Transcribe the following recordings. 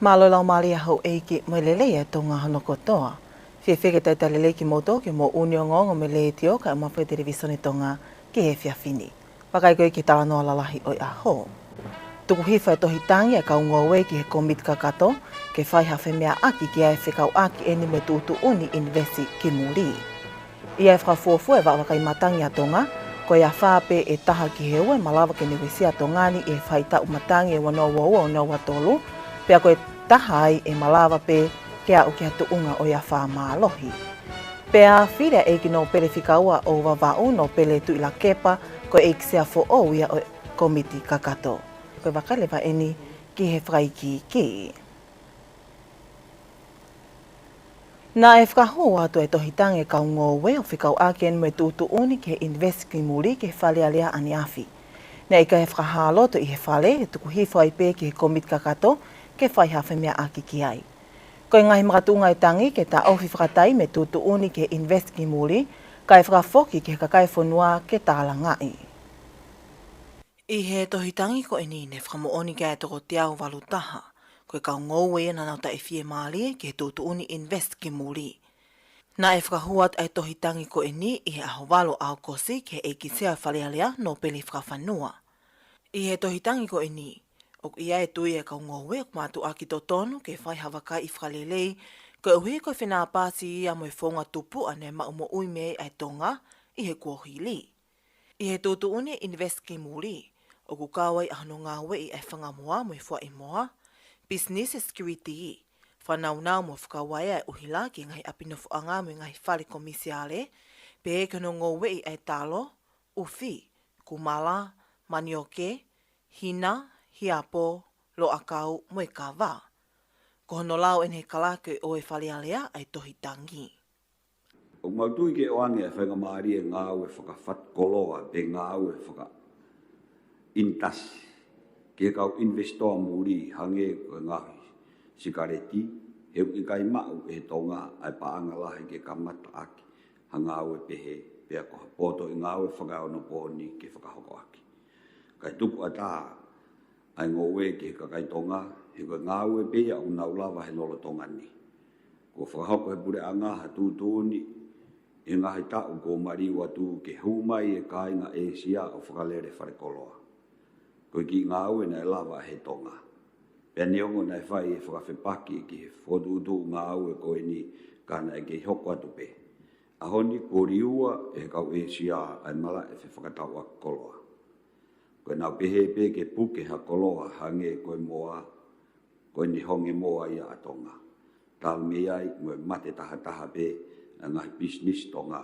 Malo lau malia hau eiki mo lele e tonga hano kotoa. Whiwhike tauta lele ki moto ki mo unio ngongo me le tio ka mawhi televisione tonga ki he whiawhini. Wakai koe ki tala noa lalahi oi a ho. Tuku hiwha e tohi tangi e kau ngowe ki he komit kakato ke whai hawhi mea aki ki ai whikau aki eni me tūtu uni investi ki muri. Ia e whakafuafu e wakai matangi a tonga ko ia whape e taha ki he ue malawa ke niwisi a tongani e whai tau matangi e wanoa wau o noa tolu pea koe tahai e malawa pe kia o kia tuunga o ia wha mālohi. Pea whirea e ki no pele whikaua o wawau no pele tu ila kepa ko e kisea fo o ia o komiti kakato. Koe wakalewa eni ki he whaiki ki. Nā e whakaho atu e tohitange kau ngowe o whikau aken me tūtu uni ke invest ki muri ke whalea lea ani awhi. Nā e ka he whakahalo to i he whale e tuku hiwhai pe ki he komiti kakato ke whai hawhi mea aki ki ai. Koe ngahi makatunga e tangi ke ta auwhi whakatai me tūtu uni ke invest ki muri, ka e whakafoki ke kakai whanua ke tāla ngai. I he tohitangi ko e nine whakamooni kia e toko te au walutaha, koe kau ngowe e nanauta e fie maali ke tūtu uni invest ki muri. Nā e whakahuat ai tohitangi ko e ni i he aho walo au kosi ke e ki sea whalealea no peli whakawhanua. I he tohitangi ko e ni, o ia e tui e kau ngowe o mātu aki to tonu ke whai hawaka i whalelei ko e hui koe whenā pāsi ia mo e whonga tupu ane ma umo uime ai tonga i he kuohili. I he tūtu uni invest ki muri, o ku kāwai ahano ngā we i ai whangamoa mo e wha i moa, business security i, whanaunau mo whakawai ai uhila ki ngai apinofu anga mo ngai whare komisiale, pe e kano ngō we i ai talo, uwhi, kumala, manioke, hina, hiapo, lo akau mo e ka wā. Ko hono lau ene kalake o e whalealea ai tohitangi. O mautui ke oange e whainga maari e ngā ue whakawhat koloa pe ngā ue whaka intas. Ke kau investoa muri hange ko ngahi sikareti, heu i kai mau e tonga ai paanga lahi ke kamata aki. Hanga ue pehe, pea ko poto i ngā ue whakaono pōni ke whakahoko aki. Kai tuku ata ai ngowe ke kakai tonga, he koe ngā ue pea o naulawa he lolo tonga ni. Ko whakahoko he pure anga ha tūtūni, e ngahi tau ko mariwa tu ke humai e kāinga e sia o whakalere wharekoloa. Koe ki ngā ue na e lawa he tonga. Pea neongo na e whai e whakawhepaki ki he whotuutu ngā ue koe ni kāna e ke hoko atu pe. Ahoni ko riua e kau e sia ai mala e whakataua koloa. Koe nau pehe pe ke puke ha koloa hange koe moa, koe ni honge moa ia atonga. Tal me ai mo mate taha pe ngai business tonga.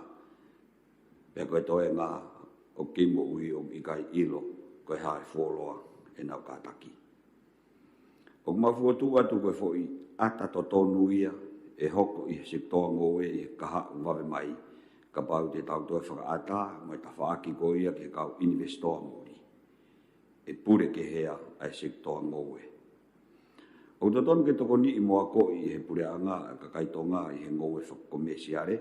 Pea koe toe ngā o kimo ui o ikai ilo, koe hae wholoa e nau kātaki. O mawhuatu atu koe fo i ata to tonu ia, e hoko i se toa ngoe i kaha wawe mai, ka pau te tau toe whakaata, mo e ta whaaki ko ia ke kau investoa muri. E pure ke hea ai sektoa ngowe. O taton ke toko ni i moa ko i he pure anga ka kaitonga i he ngowe whakakomesiare,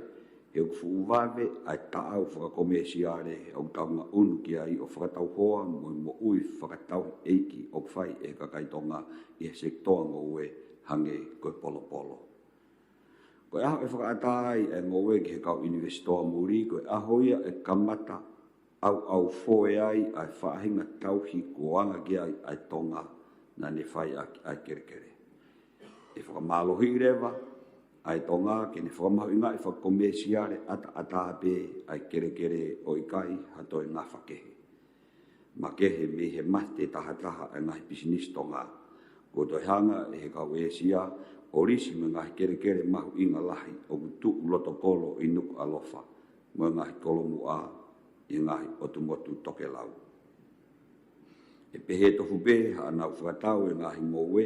he uku uwawe ai taau whakakomesiare o taunga unu ki ai o whakatau hoa mo ui whakatau eiki o whai e ka kaitonga i he sektoa ngowe hange koe polo polo. Koe aho e whakaatai e ngowe ki he kau investoa muri, koe aho ia e kamata au foe ai whahinga tauhi koanga ki ai tonga na ne whai ai kere. E whakamalohi rewa ai tonga ke ne whakamahu inga e whakomesiare ata pe ai kere o ikai hato e ngā whakehe. Ma kehe me he mate taha e ngahi business tonga. Ko toi hanga e he kau e sia orisi me ngahi kere mahu inga lahi o kutu loto kolo i nuku alofa mo ngahi kolomu a i ngahi otumotu toke lau. E pehe tofu pe ha anau whakatau e ngahi ngowe,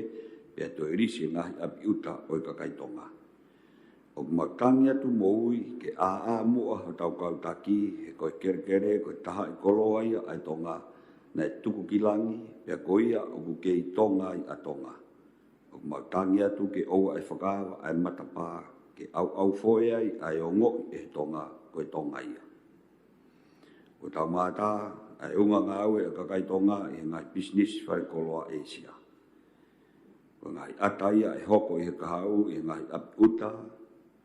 pea to e risi e ngahi api uta o i kakaitonga. O makangi atu moui ke a mua o tau kautaki, he koe kere, koe taha i koloa ia ai tonga, na e tuku kilangi, pea koia o ku kei tonga i a tonga. O makangi atu ke oua e whakawa ai matapā, ke au foe ai o ngoi e tonga koe tonga ia. Ko tau mātā, ai unga ngā ue a kakai tonga i ngai business whare koloa Asia. ngai ataia e hoko i he kahau i ngai uta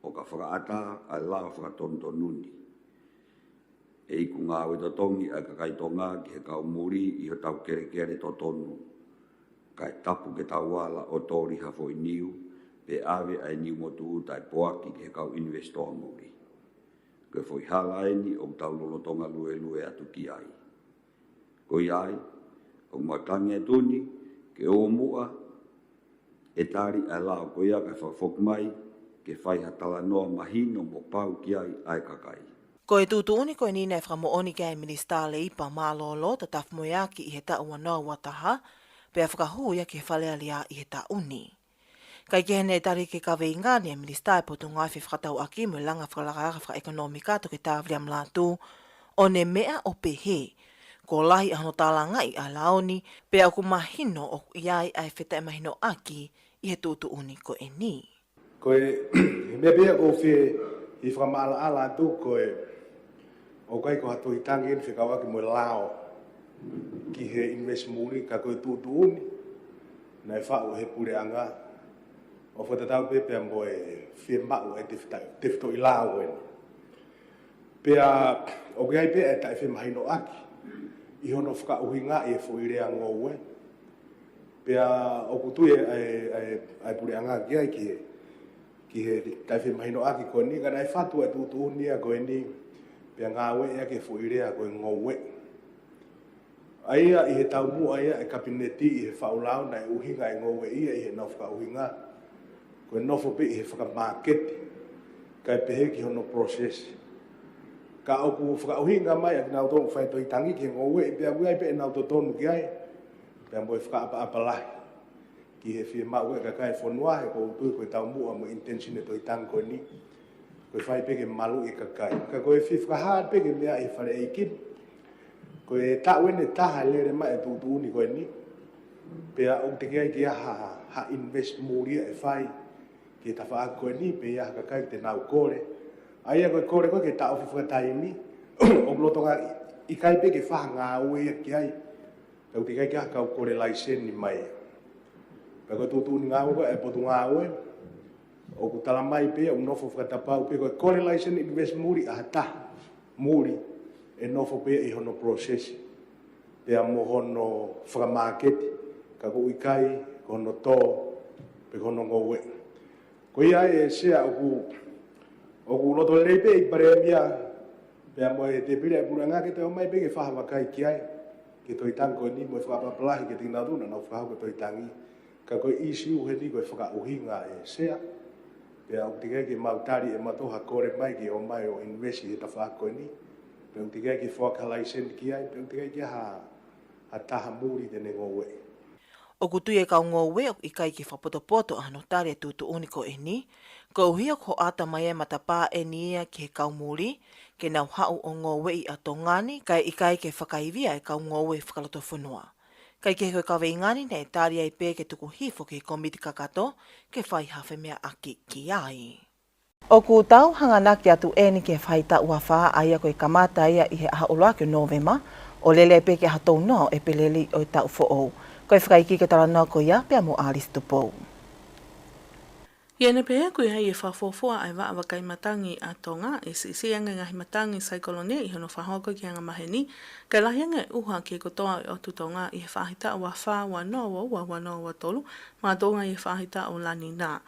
o ka whakaata a lao whakatontonuni. E iku ngā weta tongi a ka kaitonga ki he kau muri i ho tau kere kere to tonu. Kai tapu ke tau wala o tori hafo i niu, pe ave ai niu motu uta e poaki ki he kau investor muri. Koe foi hala eni o tau lolotonga lue lue atu ki ai. Ko ai, o matangi e tuni, ke o mua, e tari a lao ko ia ka whafok mai, ke whai hatala noa mahino mo pau ki ai kakai. Ko e tūtuuni koe nina e whakamooni kia e minista le ipa mālolo ta tafmoiaki i he ta ua noa wataha, pe a whakahu ia ki he whalea lia i he ta uni. Kai ke hene tari ke kawe ingani e minista e potu ngai whi whakatau aki mo langa whakalakaraga whaka-ekonomika to ke tāwri am lātu, o ne mea o pehe, ko lahi ano tāla ngai a laoni, pe au ku mahino o iai ai wheta e mahino aki i he tūtuuni ko e ni. Koe, mea bea ko whi i whakamaala ala tu koe, o kai ko hatu i tangi in whikawaki mo lao, ki he invest muri ka koe tūtuuni, nei whau he pure anga, o whatatau pepe mo e whi mau e te whito i lao eni. Pea, o kai pea e tai whi mahino aki, i hono whakauhinga i e whuirea ngōwe, pea o kutui ai pure anga ki ai ki he tai whi mahino aki koe ni, ka nei whatu e tūtuuni a koe ni, pea ngāwe ea ke whuirea koe ngōwe. Aia i he tau mua ia e kabineti i he whaulau na e uhinga e ngōwe ia i he nau whakauhinga. Koe nofo pe i he whakamaketi, kai pehe ki hono process. Ka oku whakauhinga mai a kinau tonu whaito i tangi ki ngōwe i pea uai pe e nau to tonu ki ai, pea moe whakaapa lahi. Ki he whia mau e ka kai whanua he ko utui koe tau mua mo intention e to i tangi koe ni. Koe whai peke malu i kakai. Ka koe whi whakahaa peke mea i whare e kin. Koe ta wene taha lere mai e tūtuuni koe ni. Pea o te kia ki ha invest mūria e whai. Ki ta wha koe ni pe ia kakai te nau kore. Aia koe kore koe ke ta ofi whakatai ni. O blotonga i kai peke whaha ngā ue ia ki ai. Kau te kai ki kau kore laisen ni mai. Pea koe tūtuuni ngā ue e potu ngā ue. O ku tala mai pe o nofo whakatapau pe koe kore laisen invest muri a hata. Muri e nofo pe i hono process. Pea mo hono whakamaketi. Ka ko ikai, ko hono tō, pe hono ngōwe. Ko ia e sea o ku loto leipe i pare mia. Pea mo e te pire e pura ngā ke te o mai pe ke whaha wakai ki ai. Ke toi tango ni mo e whakapapalahi ke tina duna nau whahau ke toi tangi. Ka koe isi uhe ni koe whakauhinga e sea. Pea o tikai ke mautari e matoha kore mai ki o mai o investi e ta whako ni. Pea o tikai ke whakalaisen ki ai. Pea o tikai ke ha taha muri tene ngōwe. O kutui e kau ngōwe o i kai ki whapotopoto ano tari e tūtuuni ko e ni, ko uhia ko ata mai e matapā e ni ia ki he kau muri, ke nau hau o ngōwe i ato ngani, kai i kai ke whakaivia e kau ngōwe whakaloto whanua. Kai ke koe kawe ingani ne e tari ai pē ke tuku hifo ki komiti kakato, ke whai hawhi mea aki ki ai. O ku tau hanganaki atu e ni ke whai ta ua wha aia koe kamata ia i he aha oloaki o Novema, o lele pē ke hatou no e peleli o i tau fo'ou. Koe whakaiki ke tala nō ko ia pia mo Alice Tupou. Iene pēhea koe hei e whawhawhua ai wa awakai matangi a tonga e si anga ngahi matangi saikolonia i hono whahoko ki anga maheni, kai lahi anga uha ki e kotoa o tutonga i he whahita ua wha wanoa tolu, mā tonga i he whahita o lani nā.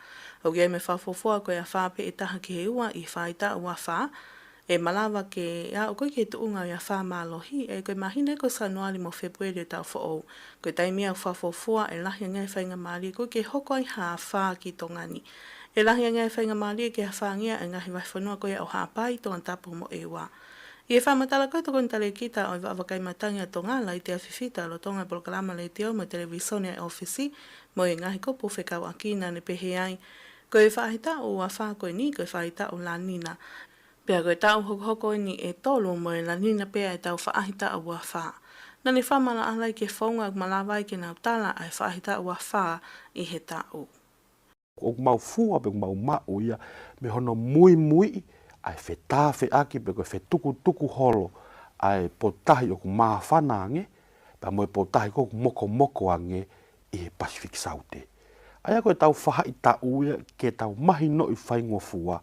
O kia me whawhawhua koe a whape e taha ki he ua i whahita ua wha, e malawa ke o koe ke tuunga i a wha mālohi, e koe mahina ko sanuari mo Februari o tau whaou. Koe taimia whawhawhua e lahi ngai whainga maari, koe ke hoko i haa wha ki tongani. E lahi ngai whainga maari ke a whangia e ngahi waiwhanua koe o haa pai tonga tapu mo e wā. I e whamatala koe toko ntale kita o i wawakai matangi a tongala i te awhiwhita lo tonga programa le teo mo televisione e ofisi mo e ngahi kopo whekau akina ne pehe ai. Koe whahita o a wha koe ni, koe whahita o la nina. Pea koe tau hoko ni e tolu mo e la nina pea e tau whaahita a ua wha. Nani whamana alai ke whaunga malawai ke nau tala ai whaahita a ua wha i he tau. O mau fua pe mau mau ia me hono mui ai whetawhi aki pe koe whetuku holo ai potahi o ku maa whanange pa moe potahi ko moko ange i he Pacific Saute. Aia koe tau whahai tau ia ke tau mahi no I whaingo fua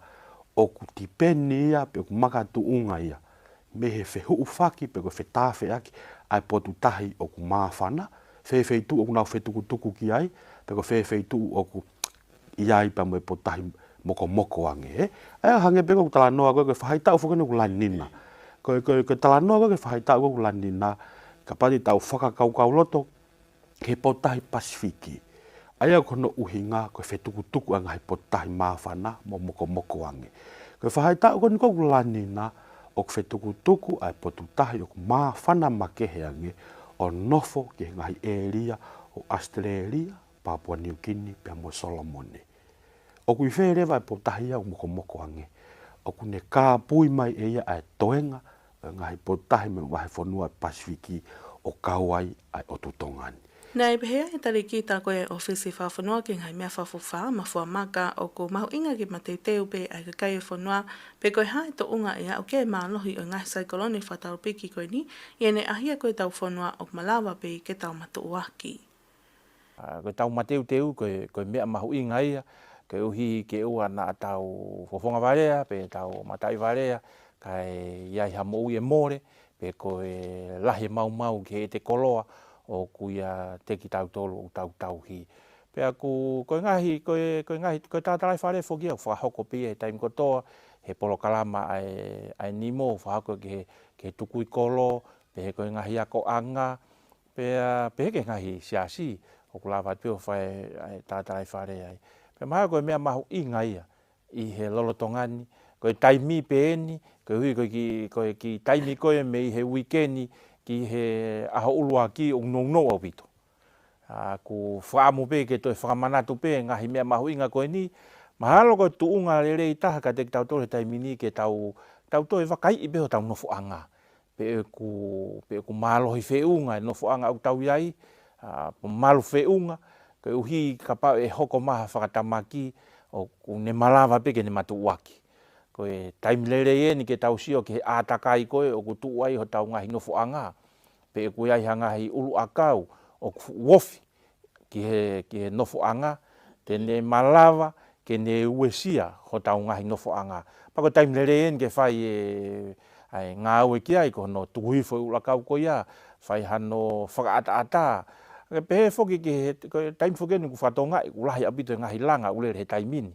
o ku tipeni ia pe ku makatu unga ia. Me he whehu whaki pe ku whetawhi aki ai potu tahi o ku mawhana. Whewhei tu o ku nau whetukutuku ki ai pe ku whewhei tu o ku iai pa mo potahi moko ange. Aia hange pe ku talanoa koe whahai tau whakane ku lanina. Koe talanoa koe whahai tau ku lanina. Ka pati tau whakakaukau loto ke potahi Pasifiki. Aia kono uhinga koe whetukutuku anga he potahi mawhana mo moko ange. Koe whahai tau koe ku lanina o ku whetukutuku ai potu tahi o ku mawhana makehe ange o nofo ke ngahi Eria o Australia, Papua New Guinea, pe mo Solomone. O ku I wherewa ai potahi au moko ange. O ku ne kā pui mai e ia ai toenga ngahi potahi me wahi whanua Pasifiki o kauai ai o tutongani. Nei behea e tari ki tā koe ofisi whawhanua ki ngai mea whawhawha ma whamaka o ko mahu inga ki ma te teo pe ai ka kai e whanua pe koe hae to unga ea o kei mālohi o ngahi saikoloni whatau piki koe ni i ene ahia koe tau whanua o malawa pe ke tau matu uaki. Koe tau mateu koe mea mahu inga ia koe uhi ke ua na tau whawhonga warea pe tau matai warea kai iai hamo ui e more pe koe lahi mau ke te koloa o kuia teki tau tolu o tau hi. Pea koe ngahi koe tātarai whare whokia o whahoko pia e taimi kotoa he polo kalama ai nimo o whahoko ke tukui kolo pe he koe ngahi ako anga pe he ke ngahi siasi o kulawa pio whae tātarai whare ai. Pea maha koe mea mahu inga ia I he lolotongani koe taimi pe eni koe hui koe ki taimi koe me I he weekendi ki he aho ulua ki o no au pito. Ku whaamu pe ke toi whakamanatu pe ngahi mea mahu inga koe ni. Mahalo koe tuunga lere I taha ka teki tau tole taimini ke tau toi wakai I beho tau nofo anga. Pe ku mahalohi whiunga e nofo anga au tau iai. Malu whiunga koe uhi ka pau e hoko maha whakatamaki o ku ne malawa pe ke ne matu uaki. Koe taimilere e ni ke tau sio ke he ātakai koe o ku tuuai ho tau ngahi nofo anga. Pe koe ai hangahi ulu akau o ku wofi ki he nofo anga. Tene malawa ke ne uesia ho tau ngahi nofo anga. Pako taimilere e ni ke whai ngā ue ki ai ko no tukuhifo ulu akau ko ia. Whai hano whakaata. Pehe whoki ke taimi whoki ni ku whatonga I ulahi abito ngahi langa ulere he taimini.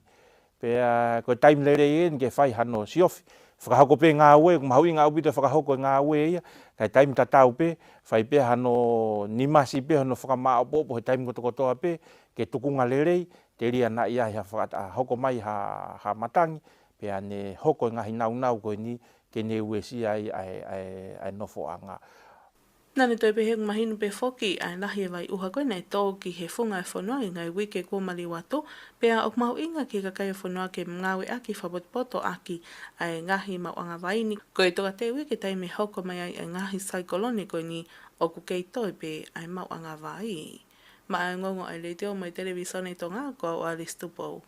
Pea koe taimilere e ni ke whai hano siofi. Whakahoko pe ngā ue, kumahui ngā ubito whakahoko ngā ue ia. Kai taimi tatau pe, whai pe hano nimasi pe hano whakamao popo he taimi kotokotoa pe. Ke tukunga lerei, te ria na ia ha hoko mai ha matangi. Pea ne hoko ngahi nau koe ni ke ne uesi ai nofo anga. Nane toi pehe mahinu pe whoki ai lahi e wai uha koe nei tō ki he whunga e whanua I ngai wike kua mali watu, pea ok mahu inga ki kakai e whanua ke ngawe aki whapotopoto aki ai ngahi mau anga waini. Koe toka te wike tai me hoko mai ai ngahi saikoloni koe ni o ku kei toi pe ai mau anga wai. Ma ai ngongo ai leiteo mai televisone to ngā koa o Alice Tupou.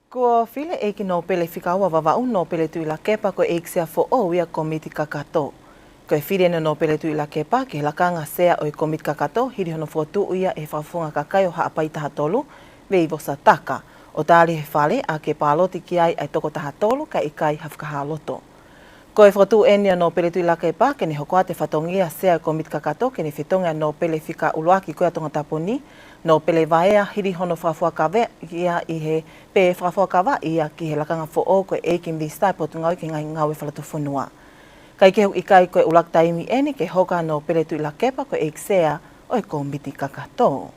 Ko file eiki no pele whikaua wawau no pele tui la kepa ko eiki sea fo o ia komiti kakato. Ko e whirene no pele tui la kepa ke lakanga sea o I komiti kakato hiri hono fotu ia e whawhunga kakai o haapai taha tolu vei vosa taka. O tāli he whale a ke pāloti ki ai toko taha tolu ka I kai hawhakaha loto. Ko e fotu enia no pele tui la kepa ke ne hokoa te whatongia sea o komiti kakato ke ne whitonga no pele whika uluaki koe atonga taponi no pele vaea hiri hono whawhakawe ia I he pe whawhakawa ia ki he lakanga fo o koe eiki mdistai potu ngau ki ngai ngau e whalatu whanua. Kai ke hu I kai koe ulak taimi eni ke hoka no pele tui la kepa koe eik sea o e komiti kakato.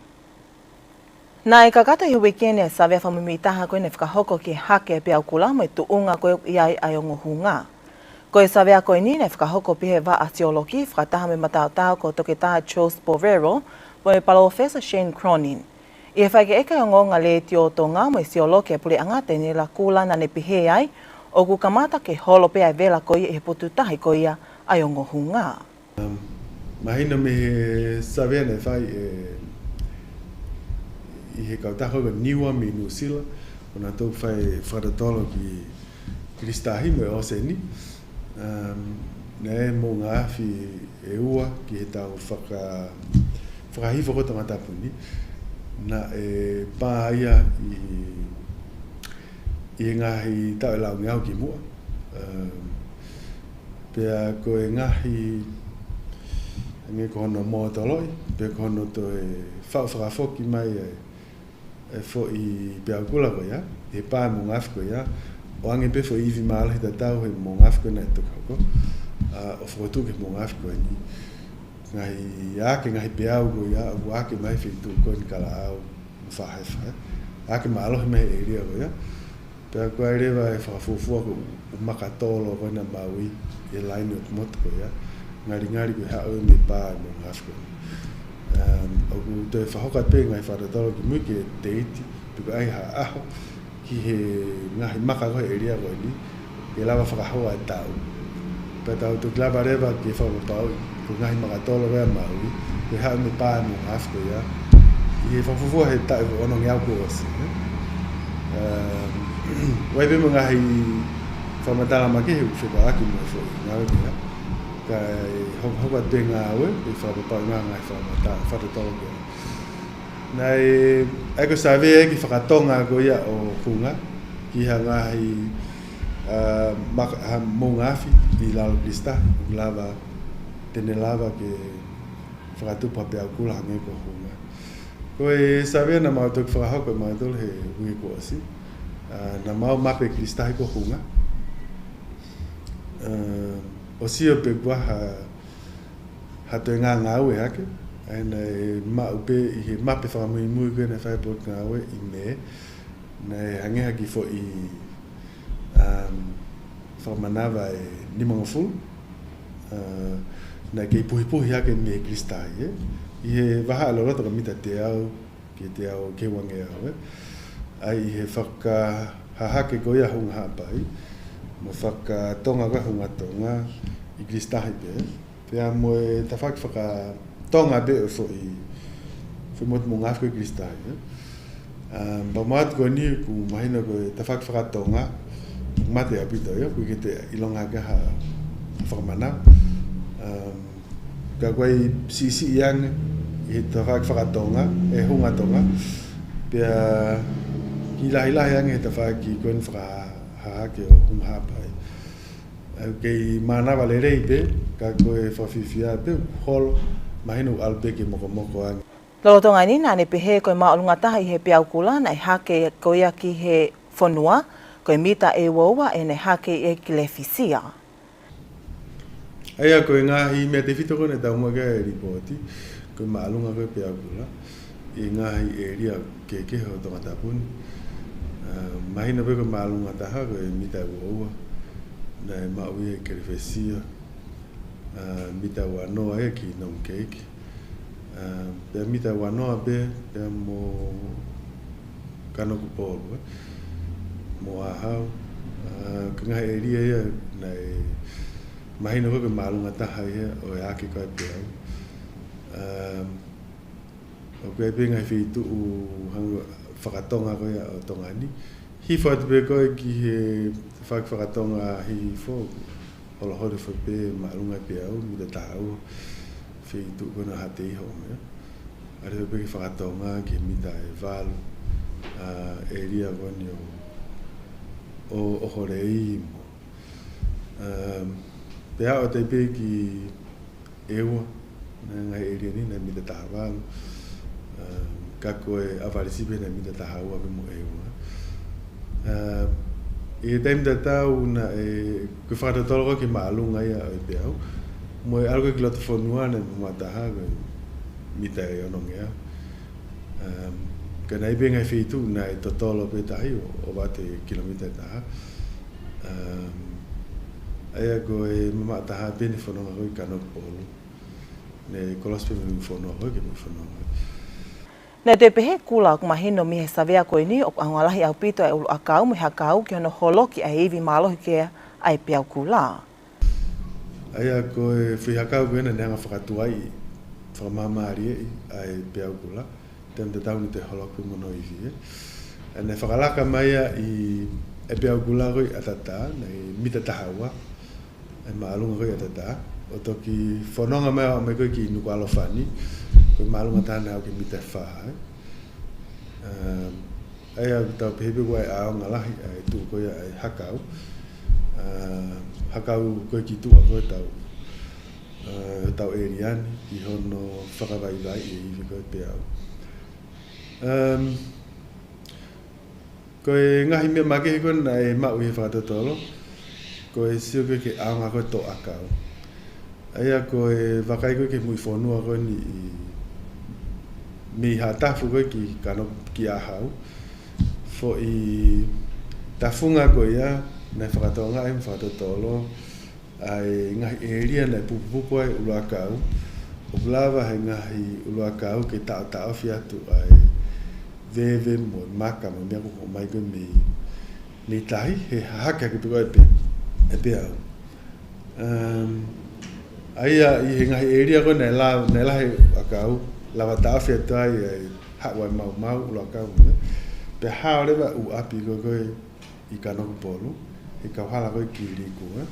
Nā e kakato I wikene sa wea whamimi taha koe ne whakahoko ki hake pe au kulamo e tuunga koe iai ai o ngohunga. Koe sa wea koe ni ne whakahoko pihe wa asiologi whakataha me matao taha ko toke taha Charles Bovero mo e Professor Shane Cronin. I he whaike eka o ngonga le tio to ngā mo e siologi e pule angate ni la kulana ne pihe ai o ku kamata ke holo pe ai vela koe e putu tahi koe ai o ngohunga. Mahina me he savea ne whai I he kautaho ka niwa me New Zealand. O nā tau whai wharatolo ki Kristahi me o se ni. Nei mō ngā awhi e ua ki he tau whakahifo ko tamatapu ni. na e pāia i ngahi tau e lau ngau ki mua. Pea ko e ngahi nge ko hono mō taloi, pea ko hono to e whakawhakafoki mai e fo i pea kula ko ia, e pā mō ngāwhi ko ia, o ange pe fo i iwi mālahi ta tau he mō ngāwhi ko na e tukako, o whakatuke mō ngāwhi ko ni. Ngahi ake ngahi pea au ko ia, o ake mai whitu ko ni kala au whahewha. Ake mālohi mai e ria ko ia, pea ko ai rewa e whakafufua ko makatolo ko na maui e laini o kumoto ko ia, ngari ko hao me pā mō ngāwhi ko. O ku te whahoka te ngai wharatolo ki mui ki e teiti, piko ai ha aho, ki he ngahi maka koe e ria koe ni, e lawa whakahoa e tau. Pea tau tu klaba rewa ki e whakapau, ko ngahi makatolo rea maui, ko hao me pā mō ngāwhi ko ia, i he whakafufua he tau ko ono ngiau ko osi. Wai pe mga ngahi whamatala maki he uwhika aki mo fo i ngau kia. Kai hoka te ngā aue, e whakapau ngā ngai whamatala kia. Nei, eko sawe e ki whakatonga ko ia o kunga, ki ha ngahi mō ngāwhi i lalo krista, lava, tene lava ke whakatupa pia kula hange ko kunga. Ko e sawe na mautok whakahoko e mautok he hui ko osi. Na mau mape kristahi ko hunga. O sio pe kua ha te ngā ngāue hake. Aina e maupe i he mape whakamui mui koe na whaipot ngāue i me. Na e hange haki fo i whakamanawa e nimangafulu. Na kei puhi hake me kristahi. I he waha alorota ka mita te au, ki te au ke wange au. Ai he whaka hahake ko ia hunga hapai, mo whaka tonga koe hunga tonga i kristahi pe. Pea mo e ta whaka tonga pe o fo i mot mo ngāwhi koe kristahi. Ba maat ko ni ku mahina koe ta whaka tonga, mate apito ia, kui ke te ilonga kaha whakamana. Ka koe si iang i ta whaka tonga, e hunga tonga, pea hilahi ange ta whaki koen whakahake o hunga hapai. Kei manawa le rei pe, ka koe whawhiwhia pe, holo, mahinu alpe ke moko ange. Lolotonga ni nane pehe koe maolunga taha i he peaukula na i hake koe ki he whanua, koe mita e waua e ne hake e ki le whisia. Aia koe ngahi mea te whito kone tau mua e ripoti, koe maolunga koe peaukula, i ngahi e ria ke keho tonga tapuni. Mahina pe ko maalunga taha ko e mita ua na e maui e kerefesia mita wanoa e ki nom keiki pea mita wanoa pe pea mo kanoku polo mo ahau ka ngahi e ria ia na e mahina pe ko maalunga taha ia o e ake koe pe au o koe pe ngai whitu u hangu whakatonga koe o tonga ni. Hi whatu pe koe ki he whakatonga hi fo, hola hore fo pe maalunga pe au, mida tahau, whi tu kona hate iho mea. Are pe ki whakatonga ki mida e walu, e ria koni o hore i mo. Pe hao te pe ki ewa, ngai e ria ni na mida taha walu, ka koe awarisipe na mida taha ua pe mo ewa. E taim da tau na e koe whakatatoloko ki maalunga ia o e peau. Mo e algo ki loto whanua na mua taha koe mita e onongea. Ka nai pe ngai whitu na e totolo pe tahi o wate kilomita taha. Aia koe mama taha pe ni whanonga koe kanok polo. Ne kolos pe me whanua koe ke me whanua koe. Nei te pehe kula o mahino mihe savea koe ni o angalahi au pito e ulu akau me hakau ki hono holoki a iwi malohi ke ai peau kula. Aia koe whi hakau koe na neanga whakatuai whakamamari e ai peau kula. Tem te tauni te holoku mono iwi e. Ne whakalaka maia i e peau kula koe atata, nei mita tahaua, e maalunga koe atata. O toki whanonga mea o me koe ki nuku alofani, koe maalunga tāna au ki mita whaha. Ai au tau pehepe koe ao ngalahi ai tu koe ai hakau. Hakau koe ki tua koe tau eriani I hono whakawaiwai I iwi koe pe au. Koe ngahi mea makehi koe na e mau I he whakatotolo. Koe sio koe ke aonga koe tō akau. Aia koe wakai koe ke mui whonua koe ni mi hatafu koe ki kano ki ahau. Fo I tafunga koe ia, na whakatonga e whakatotolo. Ai ngahi eria na pupupu ai uluakau. O blawa he ngahi uluakau ke tau fiatu ai veve mo maka mo mea kuko mai koe mi tahi he haka ke piko e pe au. Aia I he ngahi eria koe na la he akau lawa tau fiatu ai hawa mau uluakau. Pe hao rewa u api koe I kanoku polu. He kauhala koe ki liku.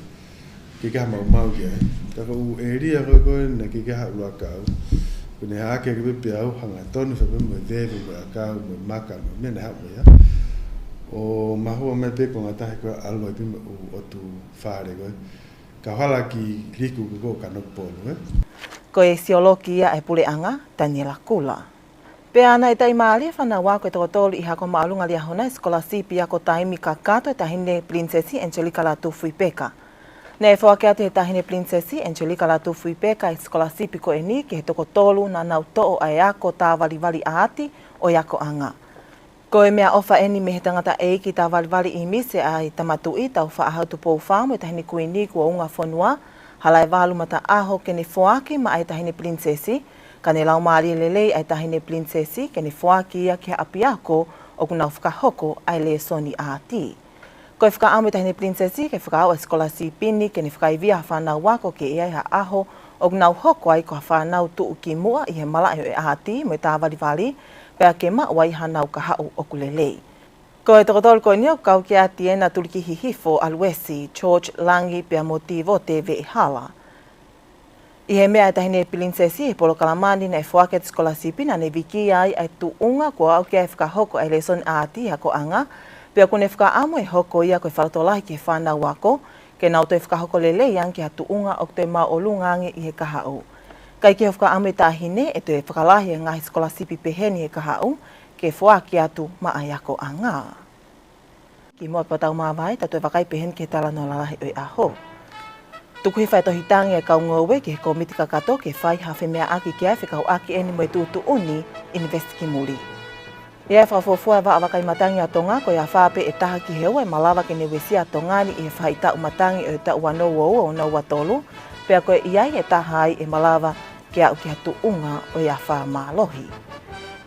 Ke kaha mau kia. Taka u eria koe na ke kaha uluakau. Kone hake ke pepe au hanga tonu whape mo vewe mo akau mo maka mo mea na hao ia. O mahua me peko ngatahe koe alua I pima u otu whare koe. Kauhala ki liku koe kanoku polu. Koe sioloki ia e pule anga, Daniela Kula. Pea ana tai maali whana wako e tokotolu I hako maalunga lia hona e skola sipi ako taimi ka kato e tahine Princesi Angelica Latufui Peka. Ne e whake atu he tahine Princesi Angelica Latufui Peka e skola sipi ko e ni ke he tokotolu na nau to'o ai ako tā waliwali aati o yako anga. Ko e mea ofa eni me he tangata eiki tā waliwali I mise ai tamatui tau whaahautu pou whamu e tahine kuini kua unga whanua halai walu mata aho ke ne whoaki ma ai tahine Princesi ka ne lau maari lelei ai tahine Princesi ke ne whoaki ia ke api ako o kuna whakahoko ai le soni aati. Ko e whakaamu e tahine Princesi ke whakaau a skola sipini ke ne whakaivia whanau wako ke ia ha aho o kuna hoko ai ko whanau tuu ki mua I he mala e aati mo I tā waliwali pea ke mawai hanau ka hau o kulelei. Ko e tokotolu koe nio kau ke ati e na tuliki hihifo aluesi George Langi pea motivo te vei hala. I he mea e tahine Princesi he polo kalamani na e whake te skola sipina ne viki ai ai tu unga kua au kia e whakahoko ai le son aati hako anga pea kune whakaamu e hoko ia koe whalatolahi ke whanau wako ke nau te whakahoko lelei an ki hatu unga o te maolungange I he kahau. Kai ke whakaamu e tahine e te whakalahi e ngahi skola sipi peheni he kahau ke whaaki atu maa yako anga. Ki mua patau mawai tatu e wakai pehen ke tala no lalahi oi aho. Tuku he whai tohitangi e kau ngowe ke he komiti kakato ke whai hawhi mea aki ki ai whikau aki eni mo e tūtu uni Invest ki muri. Ia e whawhofua e wakai matangi a tonga ko ia whape e taha ki hewa e malawa ke ne wesi a tongani I he whai tau matangi o tau wano wau o nau watolu pea koe iai e taha ai e malawa ke au ki hatu unga o ia wha malohi.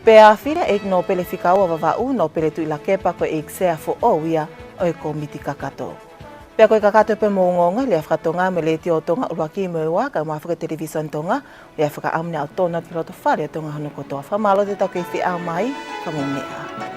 Pea whira e no pele whikau a wawau no pele tu ila kepa koe e ksea fo o ia o e komiti kakato. Pea koe kakato pe moongonga lea whakatonga me le tio tonga uruaki mo ua ka mawhaka television tonga lea whaka amne au tona piloto whare tonga hono kotoa. Whamalo te tau kei whi au mai, ka monea.